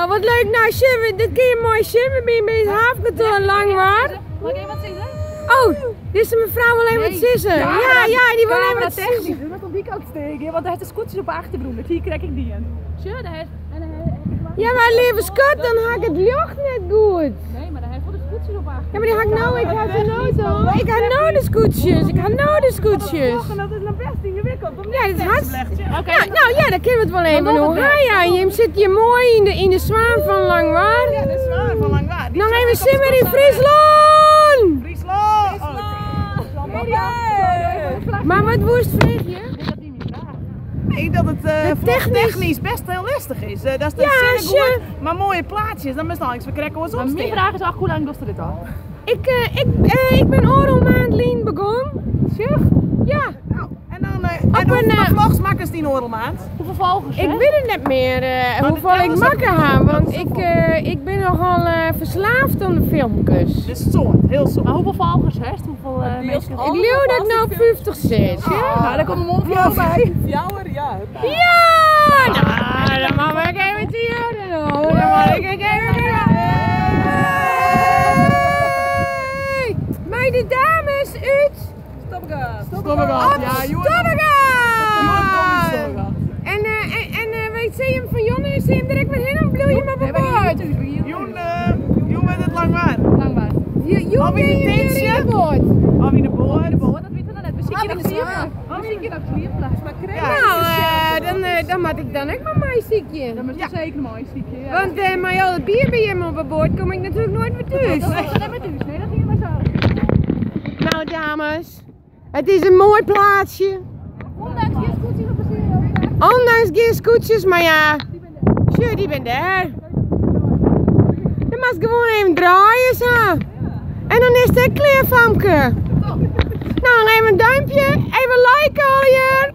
Oh, wat leuk. Nou, Sje, dit kun je mooi zien. We zijn bij het havenkantoor Langwaard. Mag ik even wat zeggen? Oh, dit is de mevrouw wil even wat zissen. Ja, die wil even wat zissen. Dat komt die kant steken, want daar heeft de scootjes op de achterbroek. Hier krijg ik die in. Zie je, Ja, maar lieve schat, dan ga ik het lucht net goed. Nee, maar daar heeft wel de scootjes op achter. Ja, maar die ga ik nou, ik ga ze nooit al. Ik ga nou de scootjes, Dat is nog best ingewikkeld. Ja, dit is hartstikke. Ja, nou ja, dan kunnen we het wel even doen. Ja, je zit hier mooi in de zwaan van Langwaard. Ja, de zwaan van Langwaard. Nog even simmer in Friesland! Friesland! Maar wat woest vreeg je? Nee, dat het technisch best heel lastig is. Dat is Ja, goed, maar mooie plaatjes, dan is het niks. We krijgen ons Mijn opsteken. vraag is ook hoe lang doet dit al? Ik ben oorlog maand lien begonnen. Zeg? Ja. Nou, en hoeveel vlogs maken ze die Noordelmaand? Hoeveel volgers? Ik weet het niet meer hoeveel ik makken ga, want ik ben nogal verslaafd aan de filmpjes. Dus heel soort. Maar hoeveel volgers heeft? Hoeveel mensen? Ik leeuw dat ik nou op 50 zit. Nou, daar komt een mondvrouw bij. Jouwer, ja. Ja! Nou, dan mag ik even te jaren. Dan mag ik even Maar de dames uit Stoppegaat. Ja, Stoppegaat! En weet ze hem van Jonne, is hem direct met hen of bloei je maar bepaald? Joen met het Langwaard. Langbaar. Joen ben je weer in de boot. Of in de boord. Dat weten we net. Misschien nog sliepen. Misschien nog sliepen. Nou, dan moet ik dan ook maar mijn ziekje. Dat is zeker een mooi ziekje. Want met al het bier bij hem op boord kom ik natuurlijk nooit meer thuis. Dat was net met u. Nee, dat ging maar zo. Nou dames, het is een mooi plaatsje. Ondanks die scootjes op de Ondanks geen scootjes, maar ja, sure, die ben daar. Dan mag gewoon even draaien zo. En dan is het klaar, Famke. Nou, even een duimpje, even liken al je.